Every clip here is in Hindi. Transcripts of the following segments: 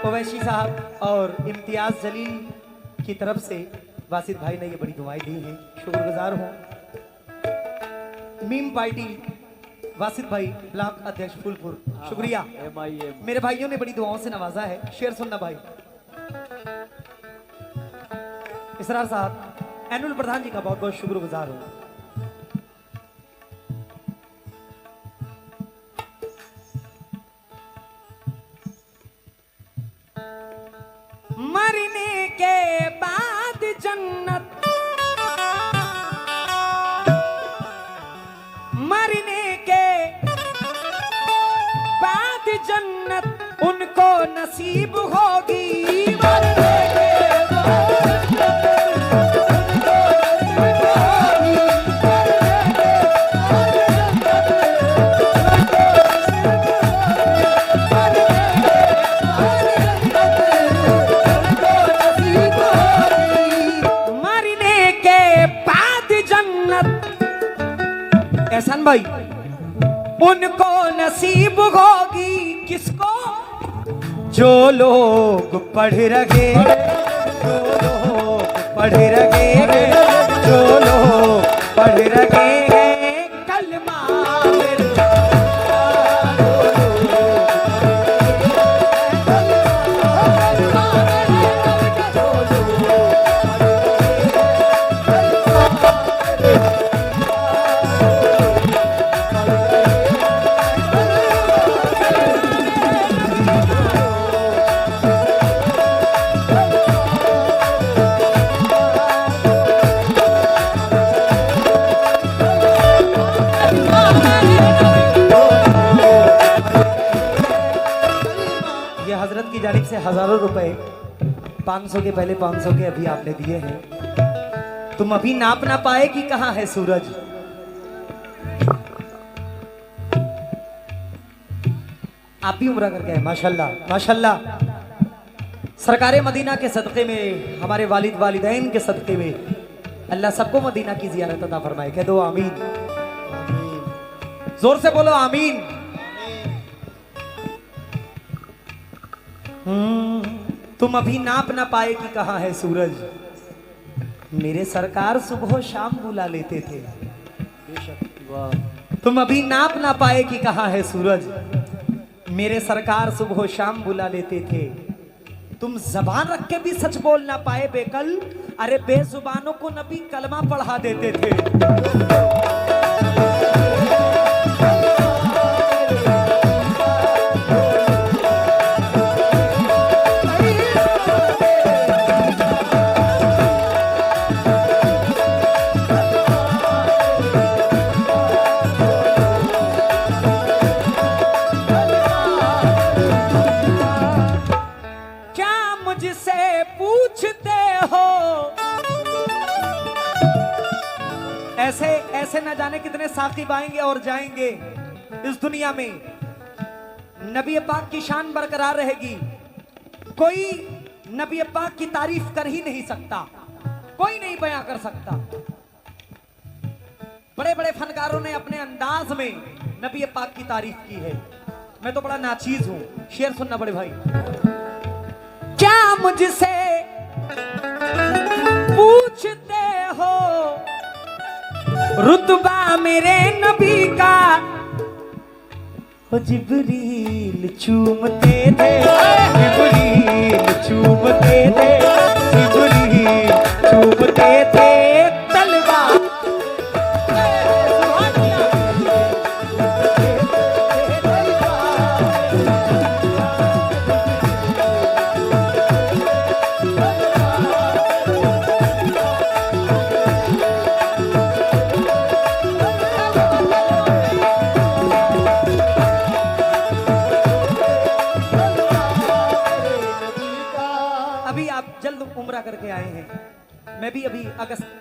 ओवैसी साहब और इम्तियाज जलील की तरफ से वासिद भाई ने ये बड़ी दुआएं दी हैं, शुक्रगुजार हूँ। मीम पार्टी वासिद भाई ब्लॉक अध्यक्ष फूलपुर, शुक्रिया। मेरे भाइयों ने बड़ी दुआओं से नवाजा है। शेर सुनना भाई। इसरार साहब एनुअल प्रधान जी का बहुत बहुत शुक्रगुजार हूँ। मरने के बाद जन्नत, मरने के बाद जन्नत उनको नसीब होगी। मरने के बाद एहसान भाई उनको नसीब होगी। किसको? जो लोग पढ़ रहे, जो लोग पढ़ रहे, जो लोग पढ़ रहे कलमा। हजरत की जानिब से हजारों रुपए 500 के पहले 500 के अभी आपने दिए हैं। तुम अभी नाप ना पाए कि कहां है सूरज। आप भी उम्रा करके हैं माशाल्लाह माशाल्लाह। सरकारे मदीना के सदक़े में, हमारे वालिद वालिदैन के सदक़े में अल्लाह सबको मदीना की ज़ियारत अता फरमाए। कह दो आमीन। जोर से बोलो आमीन। तुम अभी नाप ना पाए कि कहां है सूरज। मेरे सरकार सुबह शाम बुला लेते थे। तुम अभी नाप ना पाए कि कहां है सूरज। मेरे सरकार सुबह शाम बुला लेते थे। तुम जबान रख के भी सच बोल ना पाए बेकल। अरे बेजुबानों को नबी कलमा पढ़ा देते थे। ऐसे ऐसे न जाने कितने साकिब आएंगे और जाएंगे इस दुनिया में। नबी पाक की शान बरकरार रहेगी। कोई नबी पाक की तारीफ कर ही नहीं सकता, कोई नहीं बयां कर सकता। बड़े बड़े फनकारों ने अपने अंदाज में नबी पाक की तारीफ की है। मैं तो बड़ा नाचीज हूं। शेर सुनना बड़े भाई। क्या मुझसे पूछते हो रुतबा मेरे नबी का। जिब्रील चूमते थे, जिब्रील चूमते थे, जिब्रील चूमते थे तलवार।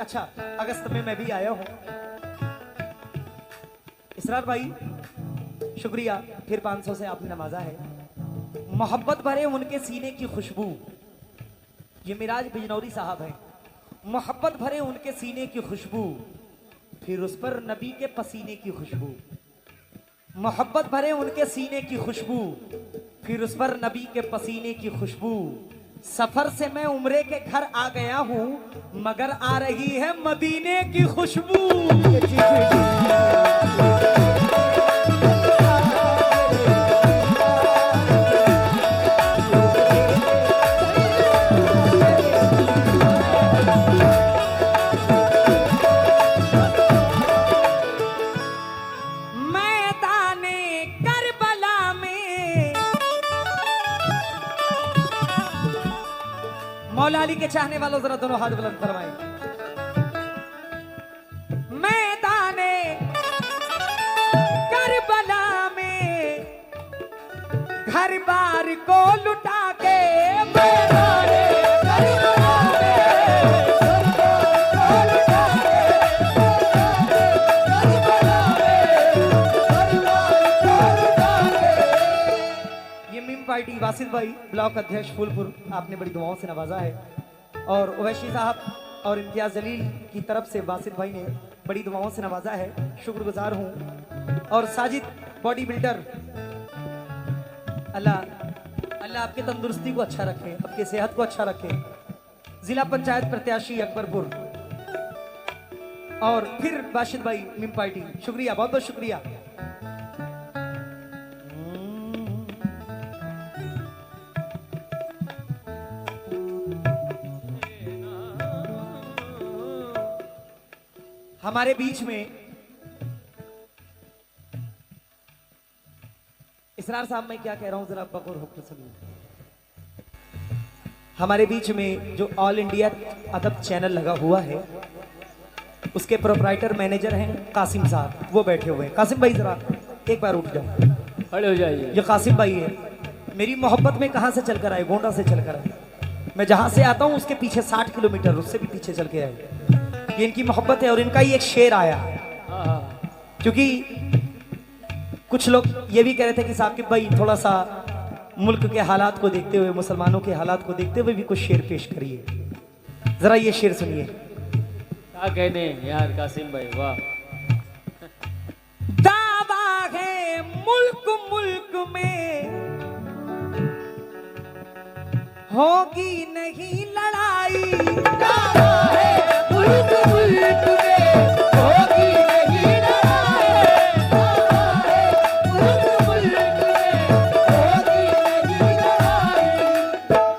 अच्छा, अगस्त में मैं भी आया हूं। इसरार भाई शुक्रिया, फिर 500 से आपने नवाजा है। मोहब्बत भरे उनके सीने की खुशबू, ये मिराज बिजनौरी साहब हैं। मोहब्बत भरे उनके सीने की खुशबू, फिर उस पर नबी के पसीने की खुशबू। मोहब्बत भरे उनके सीने की खुशबू, फिर उस पर नबी के पसीने की खुशबू। सफर से मैं उम्रे के घर आ गया हूं, मगर आ रही है मदीने की खुशबू। मौला अली के चाहने वालों जरा दोनों हाथ बुलंद फरमाएं। मैदाने करबला में घर बार को लुटा के, मैदाने करबला पार्टी वासिद भाई ब्लॉक अध्यक्ष फूलपुर, आपने बड़ी दुआओं से नवाजा है। और ओवैसी साहब और इम्तियाज जलील की तरफ से वासिद भाई ने बड़ी दुआओं से नवाजा है, शुक्रगुजार हूं। और साजिद बॉडी बिल्डर, अल्लाह आपके तंदुरुस्ती को अच्छा रखे, आपकी सेहत को अच्छा रखे। जिला पंचायत प्रत्याशी अकबरपुर और फिर वासिद भाई मिम पार्टी, शुक्रिया, बहुत बहुत शुक्रिया। हमारे बीच में इसरार साहब, मैं क्या कह रहा हूं जरा बगौर होकर सुनिए। हमारे बीच में जो ऑल इंडिया अदब चैनल लगा हुआ है, उसके प्रोप्राइटर मैनेजर हैं कासिम साहब, वो बैठे हुए हैं। कासिम भाई जरा एक बार उठ जाओ, खड़े हो जाइए। ये कासिम भाई है, मेरी मोहब्बत में कहां से चलकर आए, गोंडा से चलकर आए। मैं जहां से आता हूं उसके पीछे 60 किलोमीटर, उससे भी पीछे चल के आए। ये इनकी मोहब्बत है। और इनका ही एक शेर आया, क्योंकि कुछ लोग ये भी कह रहे थे कि साकिब भाई थोड़ा सा मुल्क के हालात को देखते हुए, मुसलमानों के हालात को देखते हुए भी कुछ शेर पेश करिए। जरा ये शेर सुनिए। क्या कहने यार कासिम भाई, वाह। दावा है मुल्क मुल्क में होगी नहीं लड़ाई, दावा है मुल्क मुल्क में होगी नहीं लड़ाई,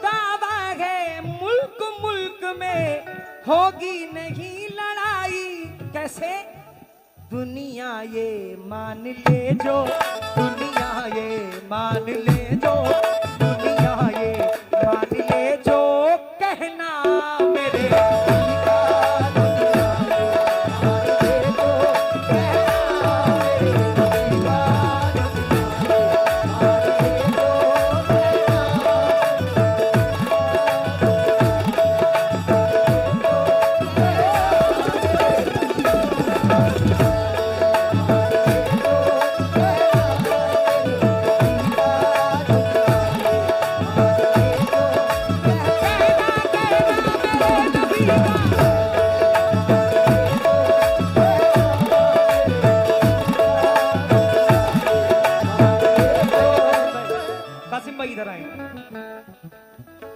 दावा है मुल्क मुल्क में होगी नहीं लड़ाई। कैसे? दुनिया ये मान ले जो, दुनिया ये मान ले जो, दुनिया ये मान ले जो, कहना मेरे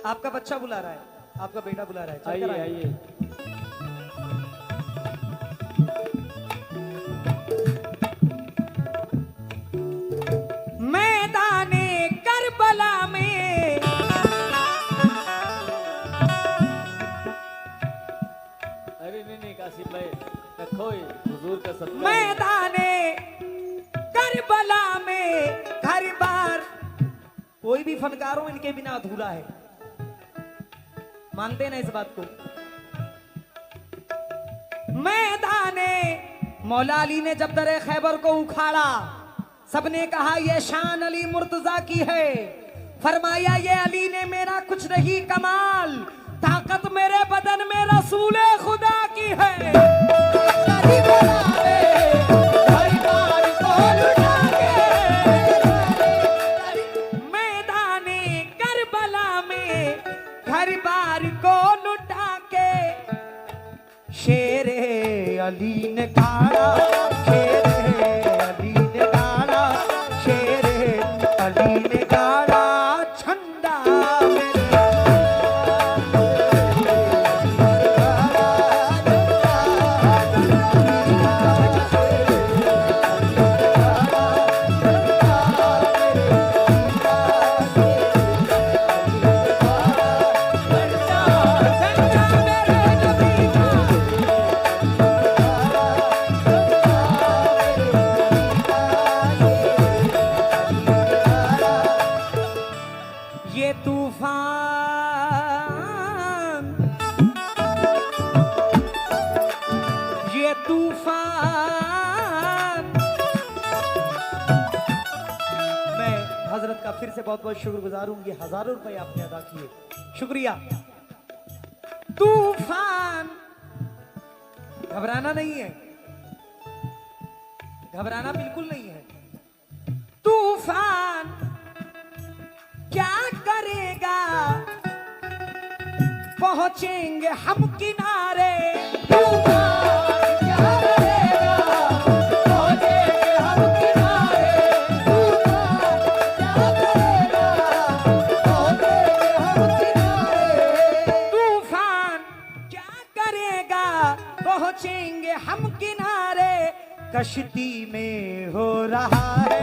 आपका बच्चा बुला रहा है, आपका बेटा बुला रहा है। आइए आइए। मैदाने करबला में अरे नहीं कासिम भाई, रखो हुजूर का सत्कार। मैदाने करबला में घर बार, कोई भी फनकार हो इनके बिना अधूरा है। मानते ना इस बात को? मैदाने मौला अली ने जब दरे खैबर को उखाड़ा, सबने कहा यह शान अली मुर्तजा की है। फरमाया ये अली ने मेरा कुछ नहीं कमाल, ताकत मेरे बदन में रसूले खुदा की है। मैदाने करबला में घर बार को लुटा के शेरे अली ने गाड़ा, शेरे अली ने गाड़ा, शेरे अली ने गाड़ा झंडा ये तूफान, ये तूफान। मैं हजरत का फिर से बहुत बहुत शुक्रगुजार हूं। ये हजारों रुपए आपने अदा किए, शुक्रिया। तूफान, घबराना नहीं है, घबराना बिल्कुल नहीं है। तूफान क्या करेगा, पहुंचेंगे हम किनारे। तूफान क्या करेगा, पहुंचेंगे हम किनारे। तूफान क्या करेगा, पहुंचेंगे हम किनारे। कश्ती में हो रहा है,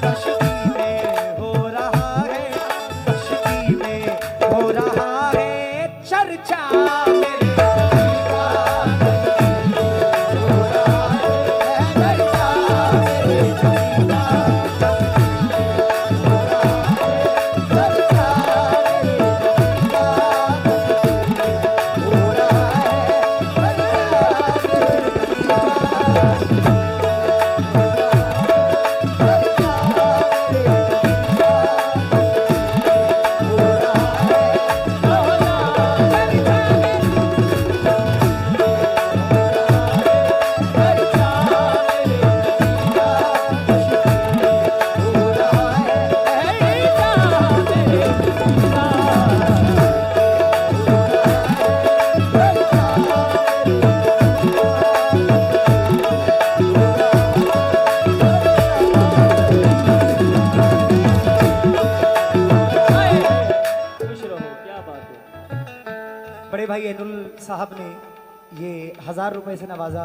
कश्ती में हो रहा है, कश्ती में हो रहा है चर्चा। बड़े भाई एनुल साहब ने ये 1000 रुपए से नवाजा,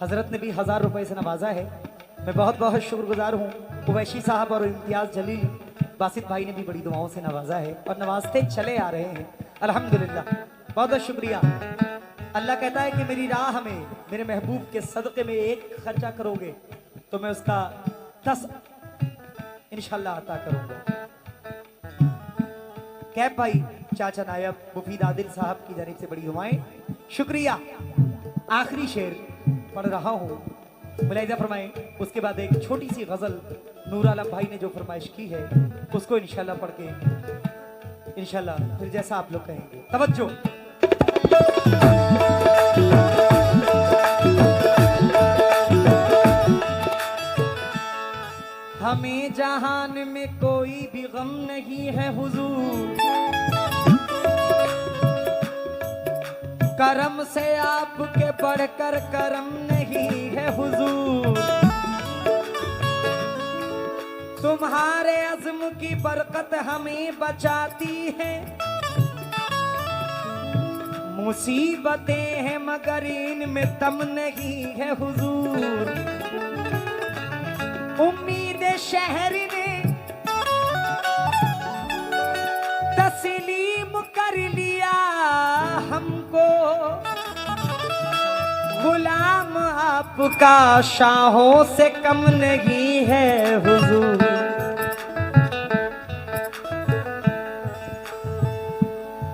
हजरत ने भी 1000 रुपए से नवाजा है। मैं बहुत बहुत शुक्रगुजार हूँ। उवैशी साहब और इम्तियाज जलील बासित भाई ने भी बड़ी दुआओं से नवाजा है और नवाजते चले आ रहे हैं, अल्हम्दुलिल्लाह। बहुत बहुत शुक्रिया। अल्लाह कहता है कि मेरी राह में मेरे महबूब के सदक़े में एक खर्चा करोगे तो मैं उसका 10 इंशाल्लाह अता करूंगा। कैब भाई, चाचा नायब, मुफीद आदिल साहब की जानिब से बड़ी दुआएं, शुक्रिया। आखिरी शेर पढ़ रहा हूँ, मुलाहिजा फरमाएं। उसके बाद एक छोटी सी गजल नूर आलम भाई ने जो फरमाइश की है उसको इंशाल्लाह पढ़ के इंशाल्लाह फिर जैसा आप लोग कहेंगे। तवज्जो। हमें जहान में कोई भी गम नहीं है हुजूर, करम से आपके बढ़कर करम नहीं है हुजूर। तुम्हारे अज़्म की बरकत हमें बचाती है, मुसीबतें हैं मगर इनमें दम नहीं है हुजूर। उम्मीद शहर ने तस्लीम कर लिया हमको, गुलाम आपका शाहों से कम नहीं है हुजूर।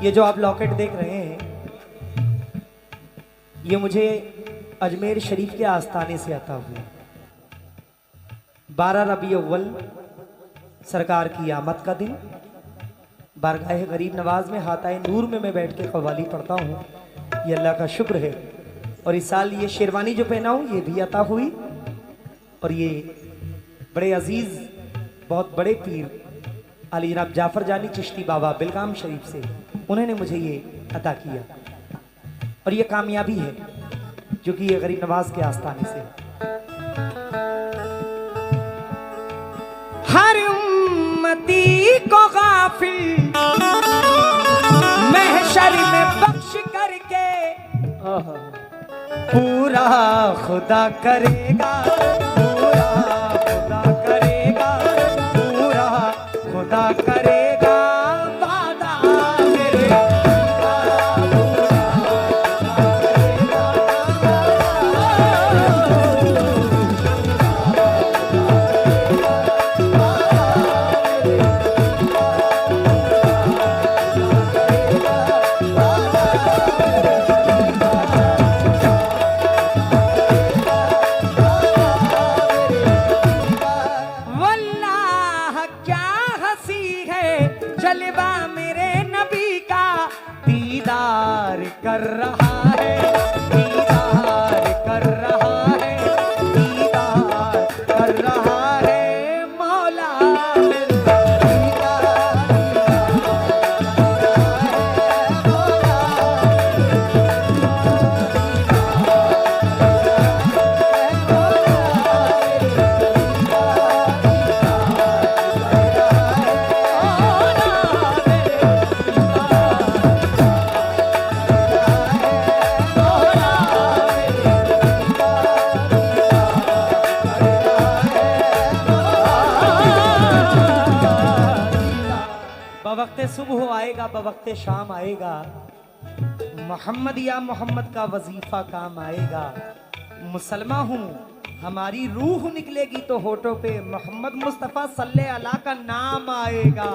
ये जो आप लॉकेट देख रहे हैं ये मुझे अजमेर शरीफ के आस्थाने से आता हुआ। 12 रबी अव्वल सरकार की आमद का दिन, बारगाह गरीब नवाज में हाताए नूर में मैं बैठ के कव्वाली पढ़ता हूँ। ये अल्लाह का शुक्र है। और इस साल ये शेरवानी जो पहना हूँ ये भी अता हुई। और ये बड़े अजीज बहुत बड़े पीर अली जनाब जाफर जानी चिश्ती बाबा बिलगाम शरीफ से, उन्होंने मुझे ये अता किया। और ये कामयाबी है जो कि ये गरीब नवाज के आस्थाने से। हर उम्मती को गाफिल महशर में बख्श करके पूरा खुदा करेगा, पूरा खुदा करेगा, पूरा खुदा करेगा वादा मेरे जलवा मेरे नबी का दीदार कर रहा है, दीदार कर रहा है, दीदार कर रहा है मौला बवक्ते सुबह आएगा, बवक्ते शाम आएगा, मोहम्मद या मोहम्मद का वजीफा काम आएगा। मुसलमा हूँ हमारी रूह निकलेगी तो होठों पे मोहम्मद मुस्तफा सल्ले अला का नाम आएगा।